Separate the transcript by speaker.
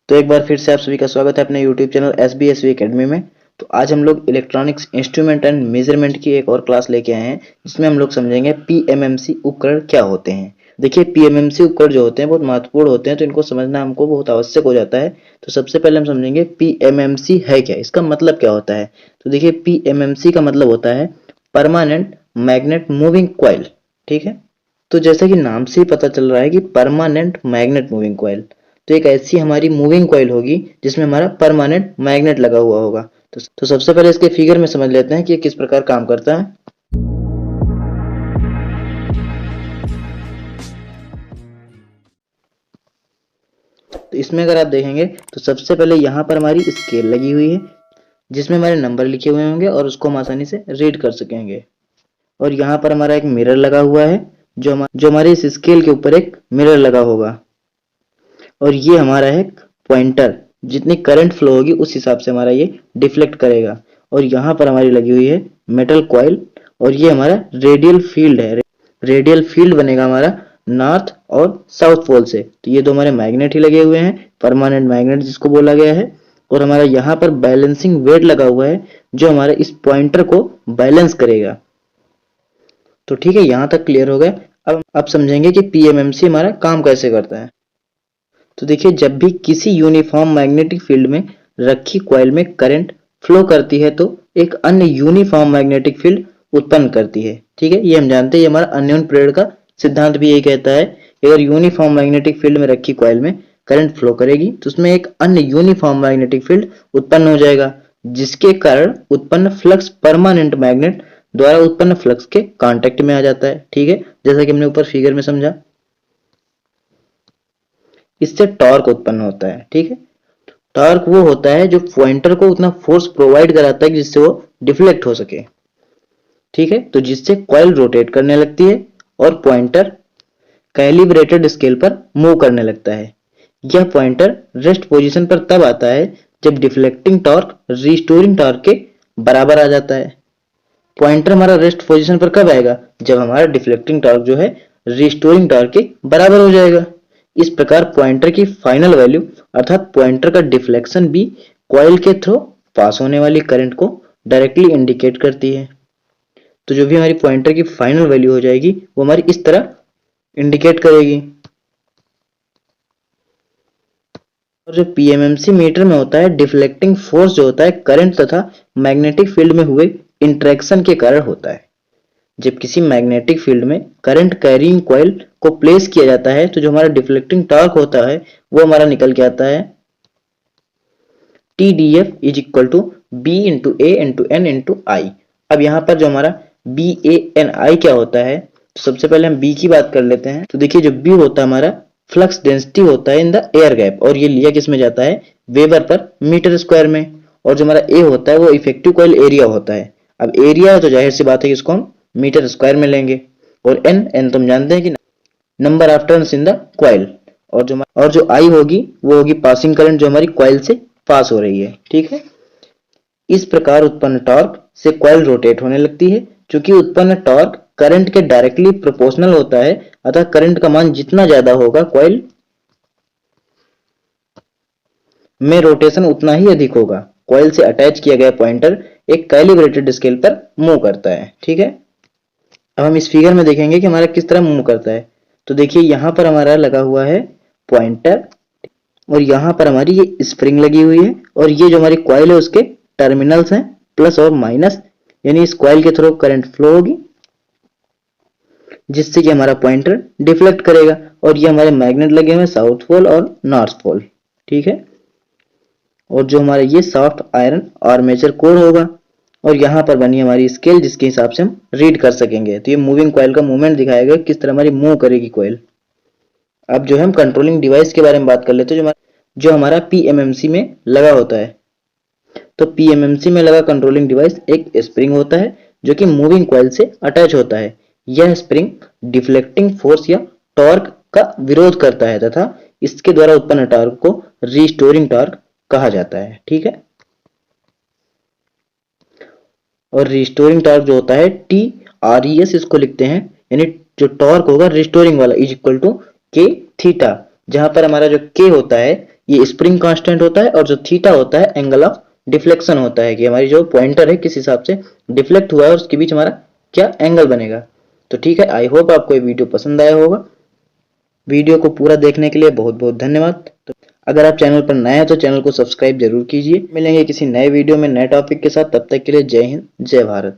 Speaker 1: तो एक बार फिर से आप सभी का स्वागत है अपने यूट्यूब चैनल SBSV एकेडमी में। तो आज हम लोग इलेक्ट्रॉनिक्स इंस्ट्रूमेंट एंड मेजरमेंट की एक और क्लास लेके आए हैं, जिसमें हम लोग समझेंगे PMMC उपकरण क्या होते हैं। देखिए, PMMC उपकरण जो होते हैं बहुत महत्वपूर्ण होते हैं, तो इनको समझना हमको बहुत आवश्यक हो जाता है। तो सबसे पहले हम समझेंगे PMMC है क्या, इसका मतलब क्या होता है। तो देखिए, PMMC का मतलब होता है परमानेंट मैग्नेट मूविंग कॉइल। ठीक है, तो जैसा कि नाम से ही पता चल रहा है कि परमानेंट मैग्नेट मूविंग कॉइल, तो एक ऐसी हमारी मूविंग कॉइल होगी जिसमें हमारा परमानेंट मैग्नेट लगा हुआ होगा। तो सबसे पहले इसके फिगर में समझ लेते हैं कि ये किस प्रकार काम करता है। तो इसमें अगर आप देखेंगे तो सबसे पहले यहाँ पर हमारी स्केल लगी हुई है, जिसमें हमारे नंबर लिखे हुए होंगे और उसको हम आसानी से रीड कर सकेंगे। और यहाँ पर हमारा एक मिरर लगा हुआ है, जो हमारे इस स्केल के ऊपर एक मिरर लगा होगा। और ये हमारा है पॉइंटर, जितनी करंट फ्लो होगी उस हिसाब से हमारा ये डिफ्लेक्ट करेगा। और यहाँ पर हमारी लगी हुई है मेटल कॉइल, और ये हमारा रेडियल फील्ड है। रेडियल फील्ड बनेगा हमारा नॉर्थ और साउथ पोल से। तो ये दो हमारे मैग्नेट ही लगे हुए हैं, परमानेंट मैग्नेट जिसको बोला गया है। और हमारा यहाँ पर बैलेंसिंग वेट लगा हुआ है, जो हमारे इस पॉइंटर को बैलेंस करेगा। तो ठीक है, यहाँ तक क्लियर हो गया। अब समझेंगे कि PMMC हमारा काम कैसे करता है। तो देखिए, जब भी किसी यूनिफॉर्म मैग्नेटिक फील्ड में रखी कॉइल में करंट फ्लो करती है तो एक अन्य यूनिफॉर्म मैग्नेटिक फील्ड उत्पन्न करती है। ठीक है, ये हम जानते हैं, ये हमारा अन्योन प्रेरण का सिद्धांत भी यही कहता है कि अगर यूनिफॉर्म मैग्नेटिक फील्ड में रखी कॉइल में करंट फ्लो करेगी तो उसमें एक अन्य यूनिफॉर्म मैग्नेटिक फील्ड उत्पन्न हो जाएगा, जिसके कारण उत्पन्न फ्लक्स परमानेंट मैग्नेट द्वारा उत्पन्न फ्लक्स के कांटेक्ट में आ जाता है। ठीक है, जैसा कि हमने ऊपर फिगर में समझा, इससे टॉर्क उत्पन्न होता है। ठीक है, टॉर्क वो होता है जो पॉइंटर को उतना फोर्स प्रोवाइड कराता है जिससे वो डिफ्लेक्ट हो सके। ठीक है, तो जिससे कॉइल रोटेट करने लगती है और पॉइंटर कैलिब्रेटेड स्केल पर मूव करने लगता है। यह पॉइंटर रेस्ट पोजीशन पर तब आता है जब डिफ्लेक्टिंग टॉर्क रिस्टोरिंग टॉर्क के बराबर आ जाता है। पॉइंटर हमारा रेस्ट पोजीशन पर कब आएगा, जब हमारा डिफ्लेक्टिंग टॉर्क जो है रिस्टोरिंग टॉर्क के बराबर हो जाएगा। इस प्रकार पॉइंटर की फाइनल वैल्यू अर्थात पॉइंटर का डिफ्लेक्शन भी कॉइल के थ्रू पास होने वाली करंट को डायरेक्टली इंडिकेट करती है। तो जो भी हमारी पॉइंटर की फाइनल वैल्यू हो जाएगी वो हमारी इस तरह इंडिकेट करेगी। और जो PMMC मीटर में होता है, डिफ्लेक्टिंग फोर्स जो होता है करंट तथा मैग्नेटिक फील्ड में हुए इंटरेक्शन के कारण होता है। जब किसी मैग्नेटिक फील्ड में करंट कैरिंग कॉइल को प्लेस किया जाता है तो जो हमारा डिफ्लेक्टिंग टॉर्क होता है वो हमारा निकल के आता है TDF is equal to B into A into N into I. अब यहाँ पर जो हमारा BANI क्या होता है, तो सबसे पहले हम B की बात कर लेते हैं। तो देखिए, जो B होता है हमारा फ्लक्स डेंसिटी होता है इन द एयर गैप, और ये लिया किस में जाता है, वेबर पर मीटर स्क्वायर में। और जो हमारा A होता है वो इफेक्टिव कॉइल एरिया होता है। अब एरिया है तो जाहिर सी बात है कि इसको हम मीटर स्क्वायर में लेंगे। और एन तो हम जानते हैं कि number of turns in the coil. और जो आई होगी वो होगी पासिंग करंट जो हमारी कॉइल से पास हो रही है। ठीक है, इस प्रकार उत्पन्न टॉर्क से कॉइल रोटेट होने लगती है। चूंकि उत्पन्न टॉर्क करंट के डायरेक्टली प्रोपोर्शनल होता है, अतः करंट का मान जितना ज्यादा होगा कॉइल में रोटेशन उतना ही अधिक होगा। कॉइल से अटैच किया गया पॉइंटर एक कैलिब्रेटेड स्केल पर मूव करता है। ठीक है, अब हम इस फिगर में देखेंगे कि हमारा किस तरह मूव करता है। तो देखिए, यहाँ पर हमारा लगा हुआ है पॉइंटर, और यहाँ पर हमारी ये स्प्रिंग लगी हुई है, और ये जो हमारी कॉइल है उसके टर्मिनल्स हैं प्लस और माइनस, यानी इस कॉइल के थ्रू करंट फ्लो होगी जिससे कि हमारा पॉइंटर डिफ्लेक्ट करेगा। और ये हमारे मैग्नेट लगे हुए साउथ पोल और नॉर्थ पोल। ठीक है, और जो हमारा ये सॉफ्ट आयरन आर्मेचर कोर होगा, और यहाँ पर बनी हमारी स्केल जिसके हिसाब से हम रीड कर सकेंगे। तो ये मूविंग कॉइल का मूवमेंट दिखाएगा किस तरह हमारी मूव करेगी कॉइल। अब जो है हम कंट्रोलिंग डिवाइस के बारे में बात कर लेते हैं, जो हमारा PMMC में लगा होता है। तो PMMC में लगा कंट्रोलिंग डिवाइस एक स्प्रिंग होता है जो कि मूविंग कॉइल से अटैच होता है। यह स्प्रिंग डिफ्लेक्टिंग फोर्स या टॉर्क का विरोध करता है तथा इसके द्वारा उत्पन्न टॉर्क को रिस्टोरिंग टॉर्क कहा जाता है। ठीक है, और रिस्टोरिंग टॉर्क जो होता है TRES इसको लिखते हैं, यानी जो टॉर्क होगा रिस्टोरिंग वाला is equal to K theta, जहां पर हमारा जो K होता है ये स्प्रिंग कांस्टेंट होता है, और जो थीटा होता है एंगल ऑफ डिफ्लेक्शन होता है कि हमारी जो पॉइंटर है किस हिसाब से डिफ्लेक्ट हुआ है और उसके बीच हमारा क्या एंगल बनेगा। तो ठीक है, आई होप आपको ये वीडियो पसंद आया होगा। वीडियो को पूरा देखने के लिए बहुत बहुत धन्यवाद। तो अगर आप चैनल पर नए हैं तो चैनल को सब्सक्राइब जरूर कीजिए। मिलेंगे किसी नए वीडियो में नए टॉपिक के साथ, तब तक के लिए जय हिंद जय भारत।